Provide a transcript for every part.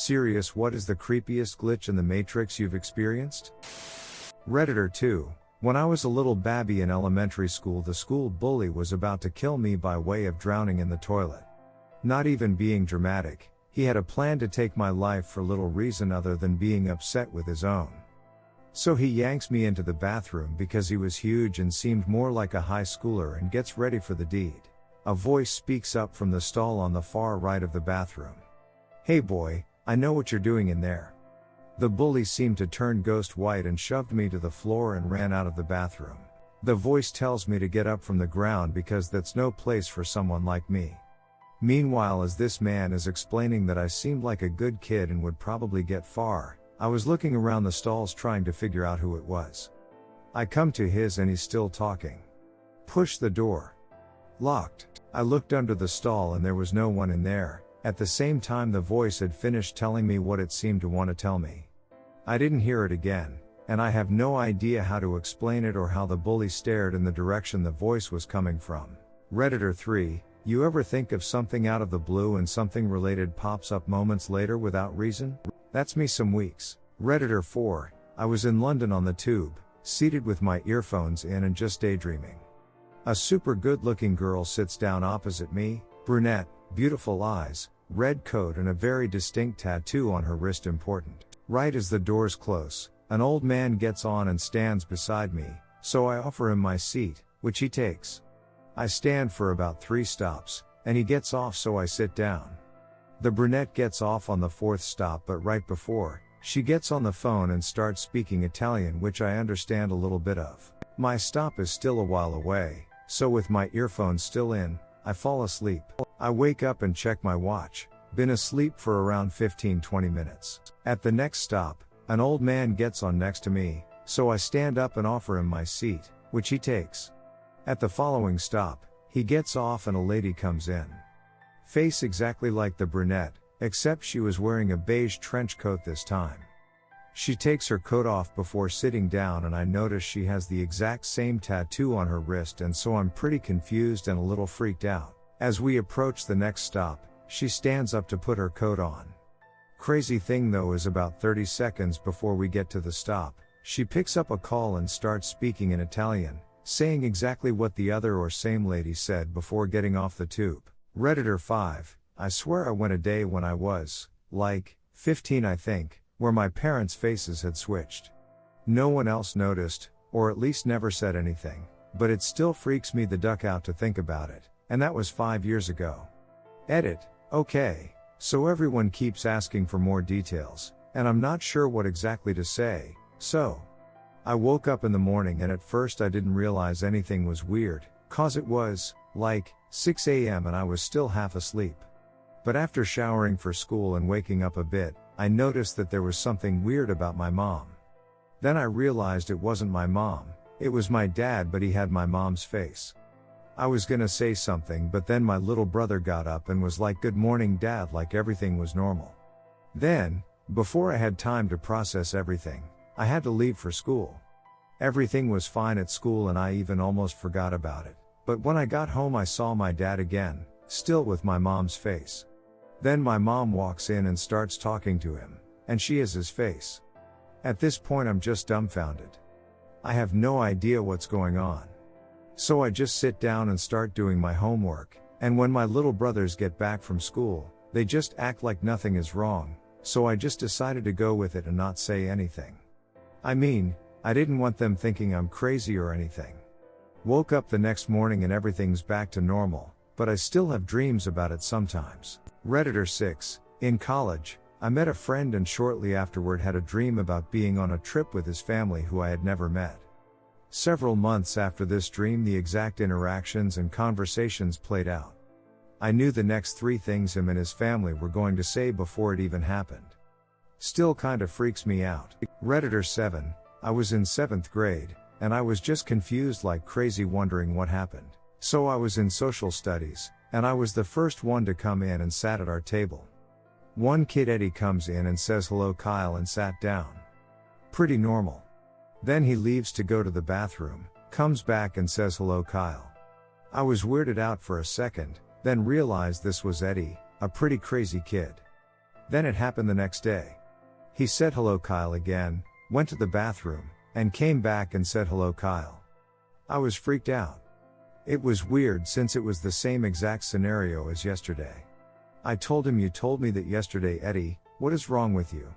Serious, what is the creepiest glitch in the Matrix you've experienced? Redditor 2. When I was a little babby in elementary school, the school bully was about to kill me by way of drowning in the toilet. Not even being dramatic, he had a plan to take my life for little reason other than being upset with his own. So he yanks me into the bathroom because he was huge and seemed more like a high schooler and gets ready for the deed. A voice speaks up from the stall on the far right of the bathroom. "Hey boy, I know what you're doing in there." The bully seemed to turn ghost white and shoved me to the floor and ran out of the bathroom. The voice tells me to get up from the ground because that's no place for someone like me. Meanwhile, as this man is explaining that I seemed like a good kid and would probably get far, I was looking around the stalls trying to figure out who it was. I come to his and he's still talking. Push the door. Locked. I looked under the stall and there was no one in there. At the same time the voice had finished telling me what it seemed to want to tell me. I didn't hear it again, and I have no idea how to explain it or how the bully stared in the direction the voice was coming from. Redditor 3. You ever think of something out of the blue and something related pops up moments later without reason? That's me some weeks. Redditor 4. I was in London on the tube, seated with my earphones in and just daydreaming. A super good looking girl sits down opposite me, brunette, beautiful eyes, red coat and a very distinct tattoo on her wrist. Important. Right as the doors close, an old man gets on and stands beside me, so I offer him my seat, which he takes. I stand for about 3 stops, and he gets off, so I sit down. The brunette gets off on the 4th stop, but right before, she gets on the phone and starts speaking Italian, which I understand a little bit of. My stop is still a while away, so with my earphones still in, I fall asleep. I wake up and check my watch. Been asleep for around 15-20 minutes. At the next stop, an old man gets on next to me, so I stand up and offer him my seat, which he takes. At the following stop, he gets off and a lady comes in. Face exactly like the brunette, except she was wearing a beige trench coat this time. She takes her coat off before sitting down and I notice she has the exact same tattoo on her wrist, and so I'm pretty confused and a little freaked out. As we approach the next stop, she stands up to put her coat on. Crazy thing though is about 30 seconds before we get to the stop, she picks up a call and starts speaking in Italian, saying exactly what the other or same lady said before getting off the tube. Redditor 5. I swear I went a day when I was, like, 15 I think, where my parents' faces had switched. No one else noticed, or at least never said anything, but it still freaks me the duck out to think about it, and that was 5 years ago. Edit. Okay, so everyone keeps asking for more details, and I'm not sure what exactly to say, so. I woke up in the morning and at first I didn't realize anything was weird, cause it was, like, 6 a.m. and I was still half asleep. But after showering for school and waking up a bit, I noticed that there was something weird about my mom. Then I realized it wasn't my mom, it was my dad, but he had my mom's face. I was gonna say something, but then my little brother got up and was like, "Good morning, Dad," like everything was normal. Then, before I had time to process everything, I had to leave for school. Everything was fine at school and I even almost forgot about it, but when I got home I saw my dad again, still with my mom's face. Then my mom walks in and starts talking to him, and she has his face. At this point I'm just dumbfounded. I have no idea what's going on. So I just sit down and start doing my homework, and when my little brothers get back from school, they just act like nothing is wrong, so I just decided to go with it and not say anything. I mean, I didn't want them thinking I'm crazy or anything. Woke up the next morning and everything's back to normal, but I still have dreams about it sometimes. Redditor 6. In college, I met a friend and shortly afterward had a dream about being on a trip with his family who I had never met. Several months after this dream, the exact interactions and conversations played out. I knew the next 3 things him and his family were going to say before it even happened. Still kinda freaks me out. Redditor 7. I was in 7th grade, and I was just confused like crazy wondering what happened. So I was in social studies, and I was the first one to come in and sat at our table. One kid Eddie comes in and says hello Kyle and sat down. Pretty normal. Then he leaves to go to the bathroom, comes back and says hello Kyle. I was weirded out for a second, then realized this was Eddie, a pretty crazy kid. Then it happened the next day. He said hello Kyle again, went to the bathroom, and came back and said hello Kyle. I was freaked out. It was weird since it was the same exact scenario as yesterday. I told him, you told me that yesterday, Eddie, what is wrong with you?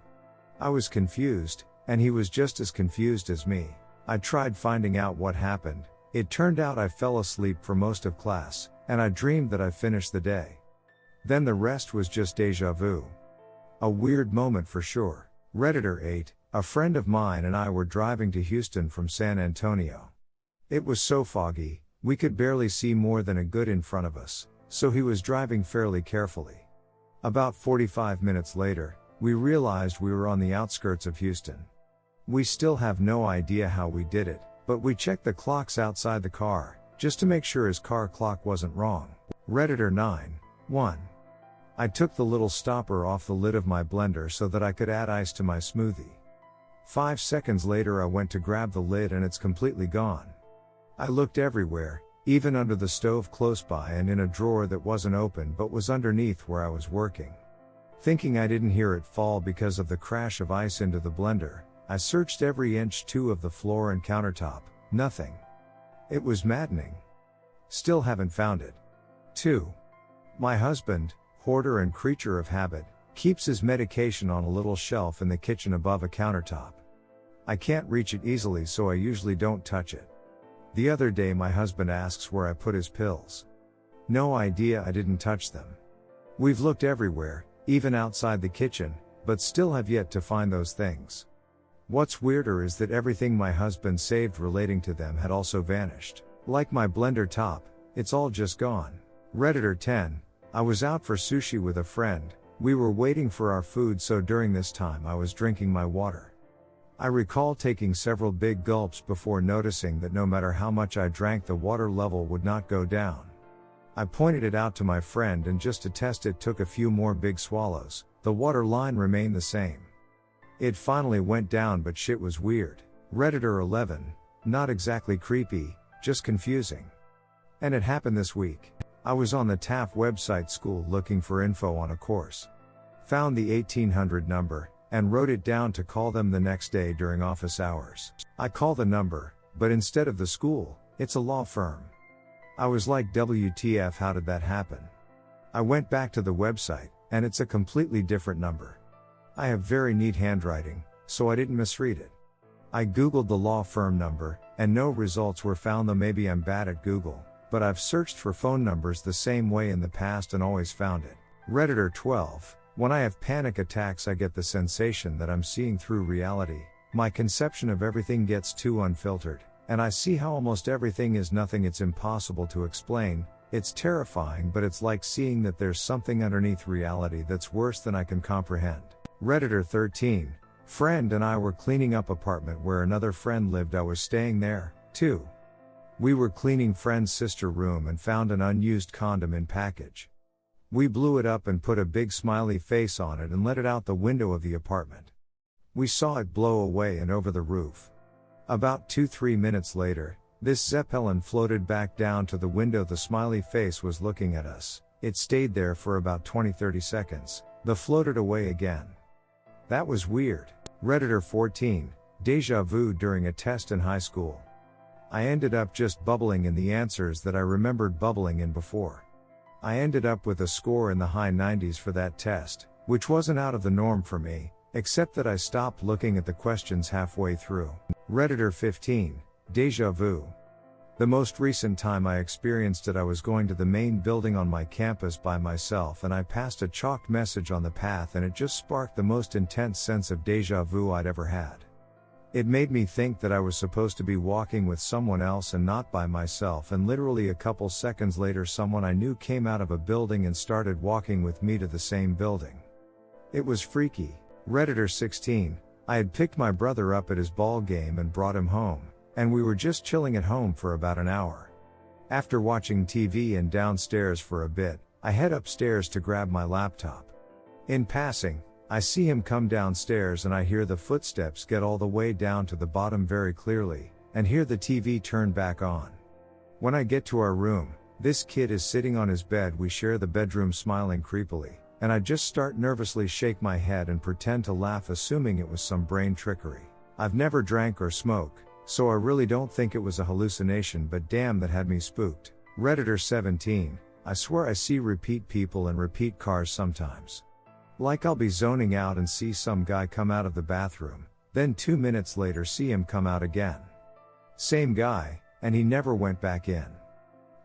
I was confused, and he was just as confused as me. I tried finding out what happened. It turned out I fell asleep for most of class, and I dreamed that I finished the day. Then the rest was just deja vu. A weird moment for sure. Redditor 8, a friend of mine and I were driving to Houston from San Antonio. It was so foggy, we could barely see more than a good in front of us, so he was driving fairly carefully. About 45 minutes later, we realized we were on the outskirts of Houston. We still have no idea how we did it, but we checked the clocks outside the car, just to make sure his car clock wasn't wrong. Redditor 9:1. I took the little stopper off the lid of my blender so that I could add ice to my smoothie. 5 seconds later I went to grab the lid and it's completely gone. I looked everywhere, even under the stove close by and in a drawer that wasn't open but was underneath where I was working. Thinking I didn't hear it fall because of the crash of ice into the blender, I searched every inch of the floor and countertop, nothing. It was maddening. Still haven't found it. 2. My husband, hoarder and creature of habit, keeps his medication on a little shelf in the kitchen above a countertop. I can't reach it easily, so I usually don't touch it. The other day my husband asks where I put his pills. No idea, I didn't touch them. We've looked everywhere, even outside the kitchen, but still have yet to find those things. What's weirder is that everything my husband saved relating to them had also vanished. Like my blender top, it's all just gone. Redditor 10, I was out for sushi with a friend. We were waiting for our food, so during this time I was drinking my water. I recall taking several big gulps before noticing that no matter how much I drank, the water level would not go down. I pointed it out to my friend and just to test it took a few more big swallows. The water line remained the same. It finally went down, but shit was weird. Redditor 11, not exactly creepy, just confusing. And it happened this week. I was on the TAF website school looking for info on a course. Found the 1800 number, and wrote it down to call them the next day during office hours. I call the number, but instead of the school, it's a law firm. I was like, WTF, how did that happen? I went back to the website, and it's a completely different number. I have very neat handwriting, so I didn't misread it. I googled the law firm number, and no results were found, though maybe I'm bad at Google, but I've searched for phone numbers the same way in the past and always found it. Redditor 12, when I have panic attacks I get the sensation that I'm seeing through reality. My conception of everything gets too unfiltered, and I see how almost everything is nothing. It's impossible to explain. It's terrifying, but it's like seeing that there's something underneath reality that's worse than I can comprehend. Redditor 13, friend and I were cleaning up apartment where another friend lived. I was staying there, too. We were cleaning friend's sister room and found an unused condom in package. We blew it up and put a big smiley face on it and let it out the window of the apartment. We saw it blow away and over the roof. About 2-3 minutes later, this Zeppelin floated back down to the window. The smiley face was looking at us. It stayed there for about 20-30 seconds, then floated away again. That was weird. Redditor 14, deja vu during a test in high school. I ended up just bubbling in the answers that I remembered bubbling in before. I ended up with a score in the high 90s for that test, which wasn't out of the norm for me, except that I stopped looking at the questions halfway through. Redditor 15, deja vu. The most recent time I experienced it, I was going to the main building on my campus by myself and I passed a chalked message on the path, and it just sparked the most intense sense of deja vu I'd ever had. It made me think that I was supposed to be walking with someone else and not by myself, and literally a couple seconds later someone I knew came out of a building and started walking with me to the same building. It was freaky. Redditor 16, I had picked my brother up at his ball game and brought him home, and we were just chilling at home for about an hour. After watching TV and downstairs for a bit, I head upstairs to grab my laptop. In passing, I see him come downstairs and I hear the footsteps get all the way down to the bottom very clearly, and hear the TV turn back on. When I get to our room, this kid is sitting on his bed. We share the bedroom, smiling creepily. and I just start nervously shake my head and pretend to laugh, assuming it was some brain trickery. I've never drank or smoked, so I really don't think it was a hallucination, but damn, that had me spooked. Redditor 17, I swear I see repeat people and repeat cars sometimes. Like I'll be zoning out and see some guy come out of the bathroom, then 2 minutes later see him come out again. Same guy, and he never went back in.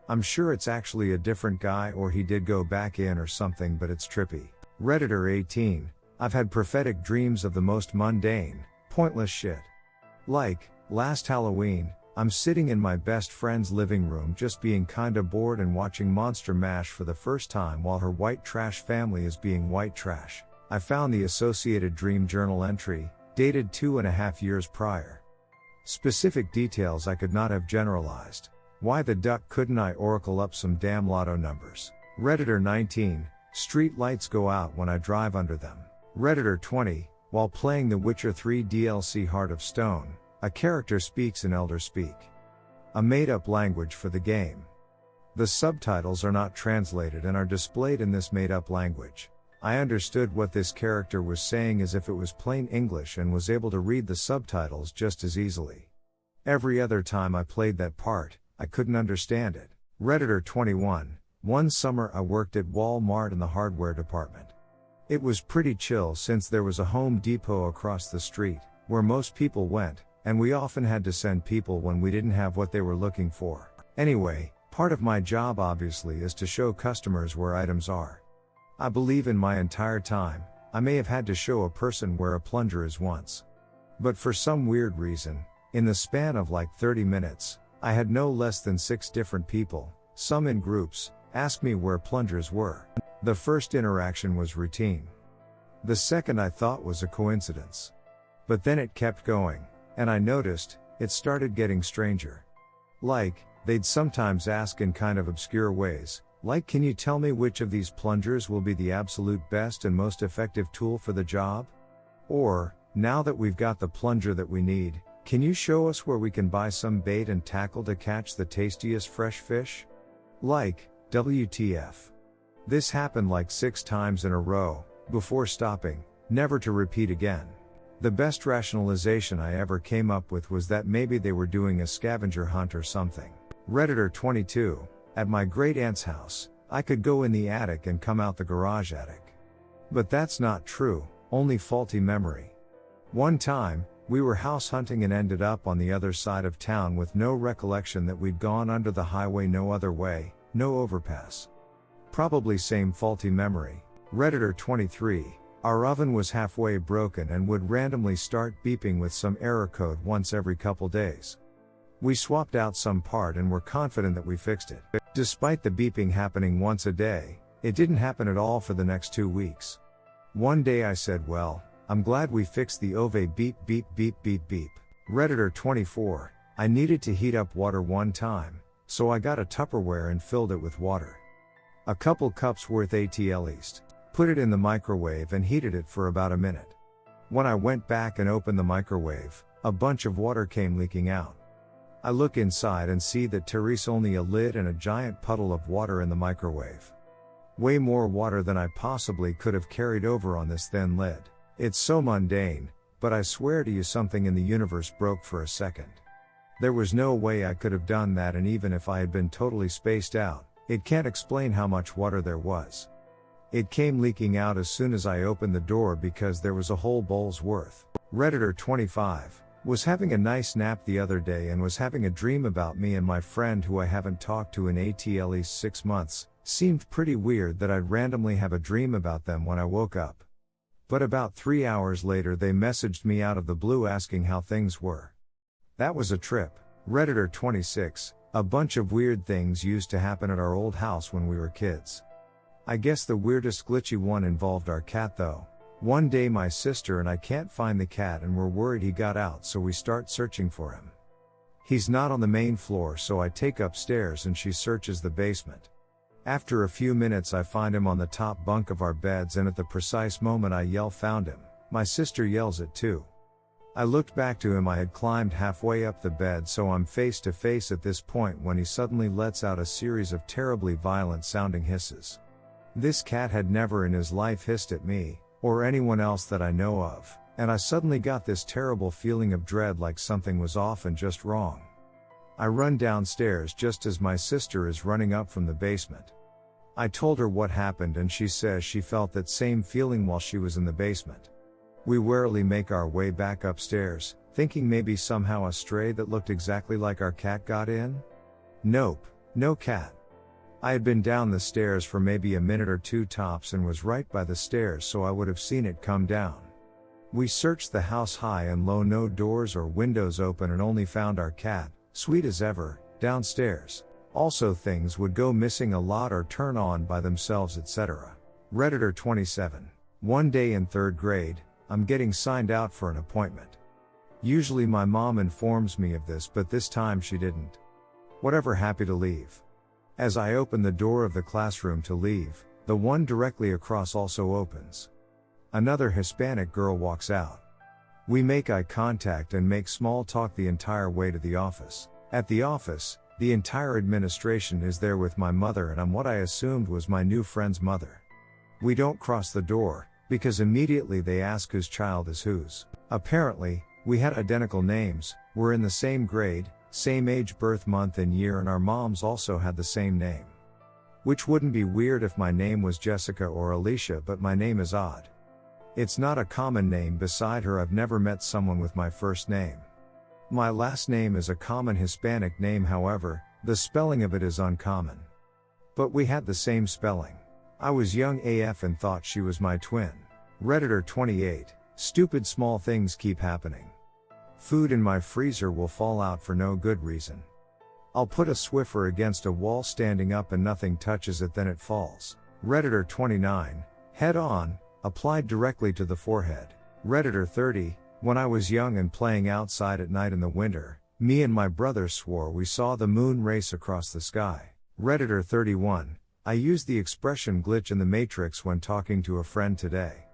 I'm sure it's actually a different guy, or he did go back in or something, but it's trippy. Redditor 18, I've had prophetic dreams of the most mundane, pointless shit. Like, last Halloween, I'm sitting in my best friend's living room just being kinda bored and watching Monster Mash for the first time while her white trash family is being white trash. I found the associated dream journal entry, dated 2.5 years prior. Specific details I could not have generalized. Why the duck couldn't I oracle up some damn lotto numbers? Redditor 19, street lights go out when I drive under them. Redditor 20, while playing The Witcher 3 DLC Heart of Stone, a character speaks in Elder Speak, a made-up language for the game. The subtitles are not translated and are displayed in this made-up language. I understood what this character was saying as if it was plain English and was able to read the subtitles just as easily. Every other time I played that part, I couldn't understand it. Redditor 21, one summer I worked at Walmart in the hardware department. It was pretty chill since there was a Home Depot across the street, where most people went, and we often had to send people when we didn't have what they were looking for. Anyway, part of my job obviously is to show customers where items are. I believe in my entire time, I may have had to show a person where a plunger is once. But for some weird reason, in the span of like 30 minutes, I had no less than 6 different people, some in groups, ask me where plungers were. The first interaction was routine. The second I thought was a coincidence. But then it kept going, and I noticed, it started getting stranger. Like, they'd sometimes ask in kind of obscure ways, like, can you tell me which of these plungers will be the absolute best and most effective tool for the job? Or, now that we've got the plunger that we need, can you show us where we can buy some bait and tackle to catch the tastiest fresh fish? Like, WTF. This happened like 6 times in a row, before stopping, never to repeat again. The best rationalization I ever came up with was that maybe they were doing a scavenger hunt or something. Redditor 22, at my great aunt's house, I could go in the attic and come out the garage attic. But that's not true, only faulty memory. One time, we were house hunting and ended up on the other side of town with no recollection that we'd gone under the highway no other way, no overpass. Probably same faulty memory. Redditor 23, our oven was halfway broken and would randomly start beeping with some error code once every couple days. We swapped out some part and were confident that we fixed it. Despite the beeping happening once a day, it didn't happen at all for the next 2 weeks. One day I said, well, I'm glad we fixed the Ove beep beep beep beep beep. Redditor 24, I needed to heat up water one time, so I got a Tupperware and filled it with water. A couple cups worth at least. Put it in the microwave and heated it for about a minute. When I went back and opened the microwave, a bunch of water came leaking out. I look inside and see that there's only a lid and a giant puddle of water in the microwave. Way more water than I possibly could have carried over on this thin lid. It's so mundane, but I swear to you something in the universe broke for a second. There was no way I could have done that, and even if I had been totally spaced out, it can't explain how much water there was. It came leaking out as soon as I opened the door because there was a whole bowl's worth. Redditor 25, was having a nice nap the other day and was having a dream about me and my friend who I haven't talked to in at least 6 months. Seemed pretty weird that I'd randomly have a dream about them when I woke up. But about 3 hours later they messaged me out of the blue asking how things were. That was a trip. Redditor 26, a bunch of weird things used to happen at our old house when we were kids. I guess the weirdest glitchy one involved our cat though. One day my sister and I can't find the cat and we're worried he got out, so we start searching for him. He's not on the main floor, so I take upstairs and she searches the basement. After a few minutes I find him on the top bunk of our beds, and at the precise moment I yell found him, my sister yells it too. I looked back to him. I had climbed halfway up the bed, so I'm face to face at this point when he suddenly lets out a series of terribly violent sounding hisses. This cat had never in his life hissed at me, or anyone else that I know of, and I suddenly got this terrible feeling of dread, like something was off and just wrong. I run downstairs just as my sister is running up from the basement. I told her what happened and she says she felt that same feeling while she was in the basement. We warily make our way back upstairs, thinking maybe somehow a stray that looked exactly like our cat got in. Nope, no cat. I had been down the stairs for maybe a minute or two tops and was right by the stairs, so I would have seen it come down. We searched the house high and low, no doors or windows open, and only found our cat, sweet as ever, downstairs. Also, things would go missing a lot or turn on by themselves, etc. Redditor 27. One day in 3rd grade, I'm getting signed out for an appointment. Usually my mom informs me of this, but this time she didn't. Whatever, happy to leave. As I open the door of the classroom to leave, the one directly across also opens. Another Hispanic girl walks out. We make eye contact and make small talk the entire way to the office. At the office, the entire administration is there with my mother, and I'm what I assumed was my new friend's mother. We don't cross the door, because immediately they ask whose child is whose. Apparently, we had identical names, were in the same grade, same age, birth month and year, and our moms also had the same name. Which wouldn't be weird if my name was Jessica or Alicia, but my name is odd. It's not a common name. Beside her, I've never met someone with my first name. My last name is a common Hispanic name, however, the spelling of it is uncommon. But we had the same spelling. I was young AF and thought she was my twin. Redditor 28. Stupid small things keep happening. Food in my freezer will fall out for no good reason. I'll put a Swiffer against a wall standing up and nothing touches it, then it falls. Redditor 29. Head on, applied directly to the forehead. Redditor 30. When I was young and playing outside at night in the winter, me and my brother swore we saw the moon race across the sky. Redditor 31. I used the expression glitch in the Matrix when talking to a friend today.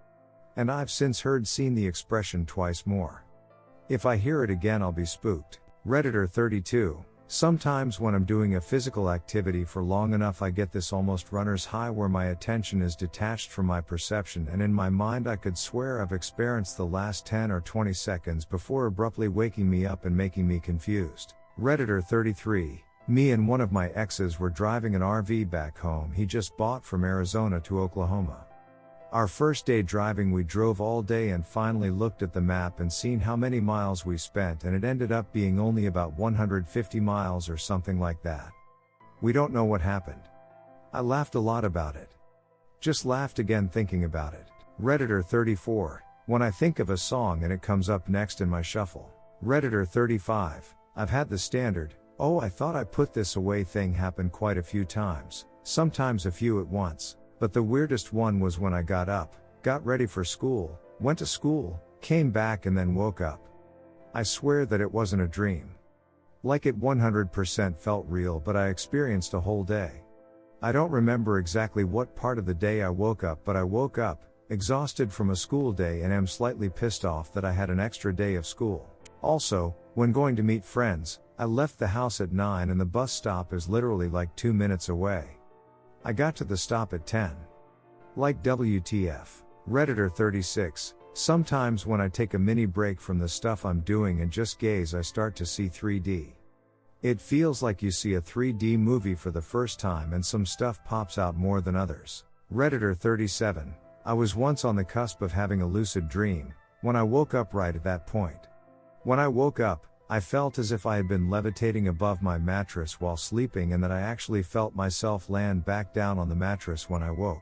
And I've since seen the expression twice more. If I hear it again, I'll be spooked. Redditor 32. Sometimes when I'm doing a physical activity for long enough, I get this almost runner's high where my attention is detached from my perception, and in my mind I could swear I've experienced the last 10 or 20 seconds before abruptly waking me up and making me confused. Redditor 33. Me and one of my exes were driving an RV back home he just bought from Arizona to Oklahoma. Our first day driving, we drove all day and finally looked at the map and seen how many miles we spent, and it ended up being only about 150 miles or something like that. We don't know what happened. I laughed a lot about it. Just laughed again thinking about it. Redditor 34. When I think of a song and it comes up next in my shuffle. Redditor 35. I've had the standard, "Oh, I thought I put this away" thing happen quite a few times, sometimes a few at once. But the weirdest one was when I got up, got ready for school, went to school, came back and then woke up. I swear that it wasn't a dream. Like it 100% felt real, but I experienced a whole day. I don't remember exactly what part of the day I woke up, but I woke up, exhausted from a school day, and am slightly pissed off that I had an extra day of school. Also, when going to meet friends, I left the house at 9 and the bus stop is literally like 2 minutes away. I got to the stop at 10. Like WTF. Redditor 36. Sometimes when I take a mini break from the stuff I'm doing and just gaze, I start to see 3D. It feels like you see a 3D movie for the first time, and some stuff pops out more than others. Redditor 37. I was once on the cusp of having a lucid dream, when I woke up right at that point. When I woke up, I felt as if I had been levitating above my mattress while sleeping, and that I actually felt myself land back down on the mattress when I woke.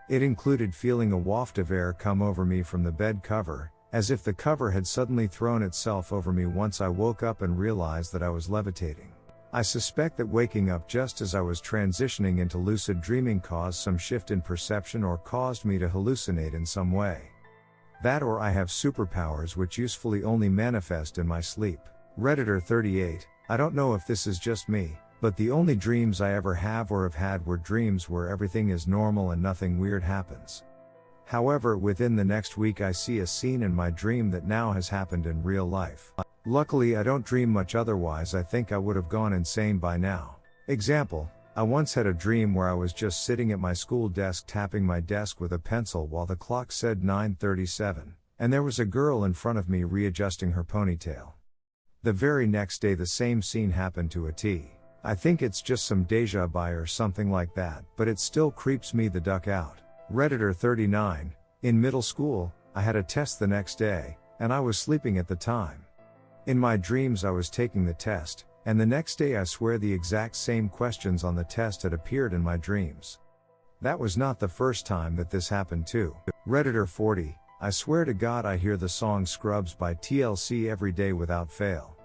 It included feeling a waft of air come over me from the bed cover, as if the cover had suddenly thrown itself over me once I woke up and realized that I was levitating. I suspect that waking up just as I was transitioning into lucid dreaming caused some shift in perception or caused me to hallucinate in some way. That, or I have superpowers which usefully only manifest in my sleep. Redditor 38. I don't know if this is just me, but the only dreams I ever have or have had were dreams where everything is normal and nothing weird happens. However, within the next week I see a scene in my dream that now has happened in real life. Luckily I don't dream much, otherwise I think I would have gone insane by now. Example: I once had a dream where I was just sitting at my school desk tapping my desk with a pencil while the clock said 9:37, and there was a girl in front of me readjusting her ponytail. The very next day the same scene happened to a T. I think it's just some deja vu or something like that, but it still creeps me the duck out. Redditor 39, in middle school, I had a test the next day, and I was sleeping at the time. In my dreams I was taking the test, and the next day I swear the exact same questions on the test had appeared in my dreams. That was not the first time that this happened too. Redditor 40, I swear to God I hear the song Scrubs by TLC every day without fail.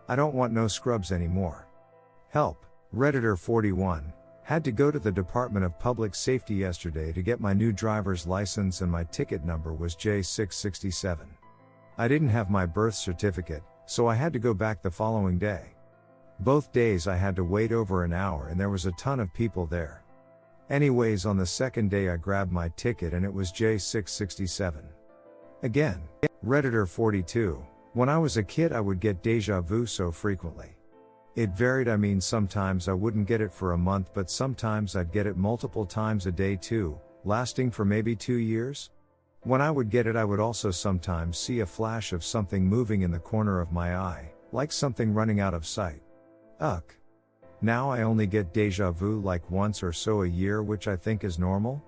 I don't want no Scrubs anymore. Help. Redditor 41, had to go to the Department of Public Safety yesterday to get my new driver's license and my ticket number was J667. I didn't have my birth certificate, so I had to go back the following day. Both days I had to wait over an hour and there was a ton of people there. Anyways, on the second day I grabbed my ticket and it was J667. Again. Redditor 42, when I was a kid I would get deja vu so frequently. It varied, I mean sometimes I wouldn't get it for a month but sometimes I'd get it multiple times a day too, lasting for maybe 2 years. When I would get it I would also sometimes see a flash of something moving in the corner of my eye, like something running out of sight. Ugh. Now I only get deja vu like once or so a year, which I think is normal?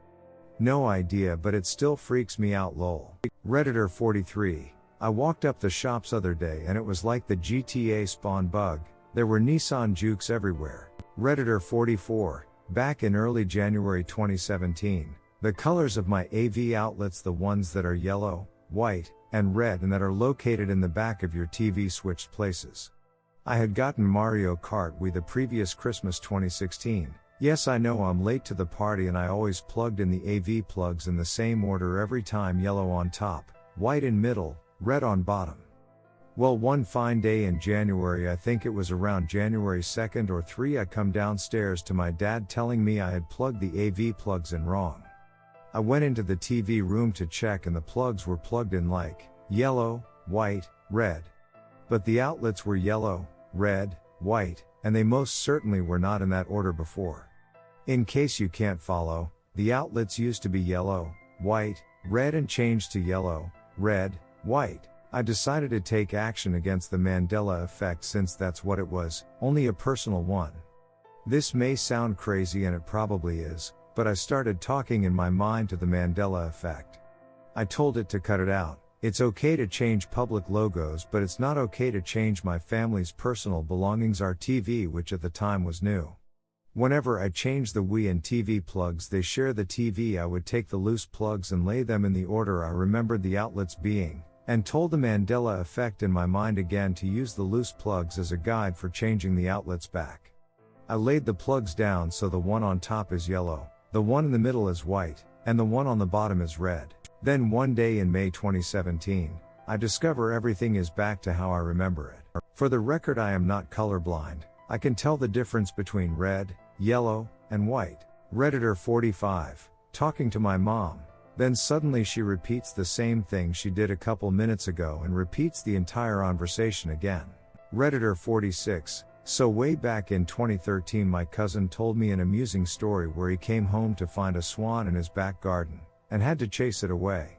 No idea, but it still freaks me out lol. Redditor 43, I walked up the shops other day and it was like the GTA spawn bug, there were Nissan Jukes everywhere. Redditor 44, back in early January 2017, the colors of my AV outlets, the ones that are yellow, white, and red and that are located in the back of your TV switched places. I had gotten Mario Kart Wii the previous Christmas 2016. Yes, I know I'm late to the party and I always plugged in the AV plugs in the same order every time: yellow on top, white in middle, red on bottom. Well, one fine day in January, I think it was around January 2nd or 3, I come downstairs to my dad telling me I had plugged the AV plugs in wrong. I went into the TV room to check and the plugs were plugged in like yellow, white, red. But the outlets were yellow, red, white, and they most certainly were not in that order before. In case you can't follow, the outlets used to be yellow, white, red and changed to yellow, red, white. I decided to take action against the Mandela effect since that's what it was, only a personal one. This may sound crazy and it probably is, but I started talking in my mind to the Mandela effect. I told it to cut it out. It's okay to change public logos, but it's not okay to change my family's personal belongings, our TV, which at the time was new. Whenever I changed the Wii and TV plugs, they share the TV, I would take the loose plugs and lay them in the order I remembered the outlets being, and told the Mandela effect in my mind again to use the loose plugs as a guide for changing the outlets back. I laid the plugs down so the one on top is yellow, the one in the middle is white, and the one on the bottom is red. Then one day in May 2017, I discover everything is back to how I remember it. For the record, I am not colorblind. I can tell the difference between red, yellow, and white. Redditor 45, talking to my mom. Then suddenly she repeats the same thing she did a couple minutes ago and repeats the entire conversation again. Redditor 46, so way back in 2013 my cousin told me an amusing story where he came home to find a swan in his back garden, and had to chase it away.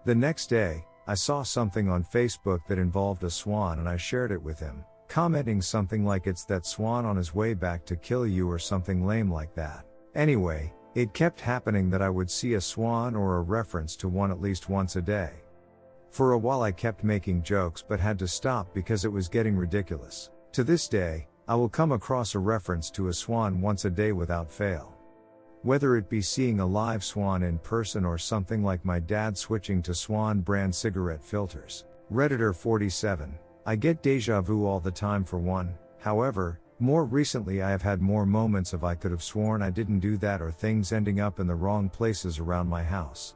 The next day, I saw something on Facebook that involved a swan and I shared it with him, commenting something like it's that swan on his way back to kill you or something lame like that. Anyway, it kept happening that I would see a swan or a reference to one at least once a day. For a while I kept making jokes but had to stop because it was getting ridiculous. To this day, I will come across a reference to a swan once a day without fail. Whether it be seeing a live swan in person or something like my dad switching to Swan brand cigarette filters. Redditor 47, I get deja vu all the time for one. However, more recently I have had more moments of I could have sworn I didn't do that or things ending up in the wrong places around my house.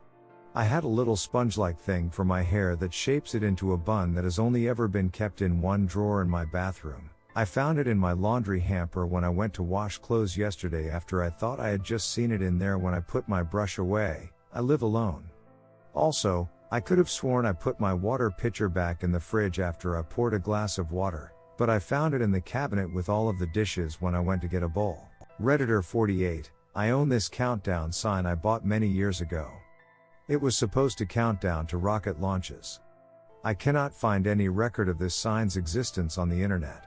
I had a little sponge-like thing for my hair that shapes it into a bun that has only ever been kept in one drawer in my bathroom. I found it in my laundry hamper when I went to wash clothes yesterday after I thought I had just seen it in there when I put my brush away. I live alone. Also, I could have sworn I put my water pitcher back in the fridge after I poured a glass of water, but I found it in the cabinet with all of the dishes when I went to get a bowl. Redditor 48, I own this countdown sign I bought many years ago. It was supposed to count down to rocket launches. I cannot find any record of this sign's existence on the internet.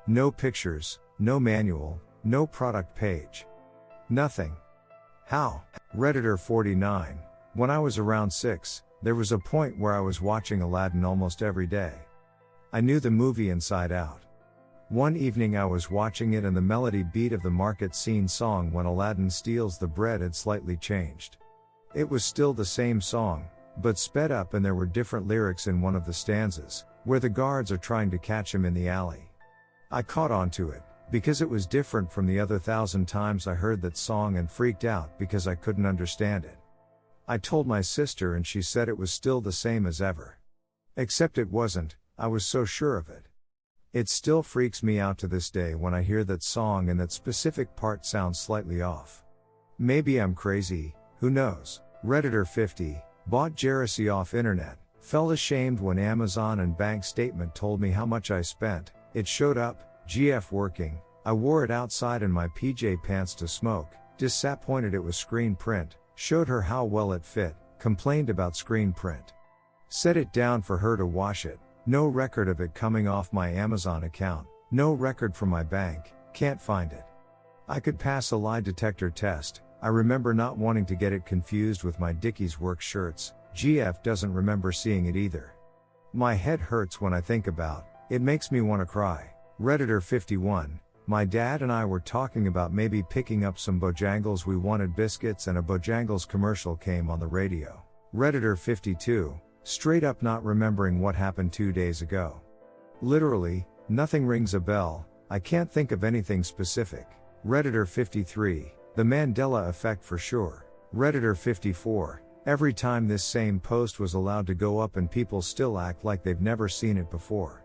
No pictures, no manual, no product page. Nothing. How? Redditor 49, when I was around 6, there was a point where I was watching Aladdin almost every day. I knew the movie inside out. One evening I was watching it and the melody beat of the market scene song when Aladdin steals the bread had slightly changed. It was still the same song, but sped up, and there were different lyrics in one of the stanzas, where the guards are trying to catch him in the alley. I caught on to it, because it was different from the other 1,000 times I heard that song, and freaked out because I couldn't understand it. I told my sister and she said it was still the same as ever. Except it wasn't, I was so sure of it. It still freaks me out to this day when I hear that song and that specific part sounds slightly off. Maybe I'm crazy, who knows? Redditor 50, bought Jersey off internet, felt ashamed when Amazon and bank statement told me how much I spent. It showed up, GF working, I wore it outside in my PJ pants to smoke, disappointed it was screen print, showed her how well it fit, complained about screen print. Set it down for her to wash it, no record of it coming off my Amazon account, no record from my bank, can't find it. I could pass a lie detector test, I remember not wanting to get it confused with my Dickies work shirts, GF doesn't remember seeing it either. My head hurts when I think about, it makes me want to cry. Redditor 51, my dad and I were talking about maybe picking up some Bojangles, we wanted biscuits and a Bojangles commercial came on the radio. Redditor 52, straight up not remembering what happened 2 days ago. Literally, nothing rings a bell, I can't think of anything specific. Redditor 53, the Mandela effect for sure. Redditor 54, every time this same post was allowed to go up and people still act like they've never seen it before.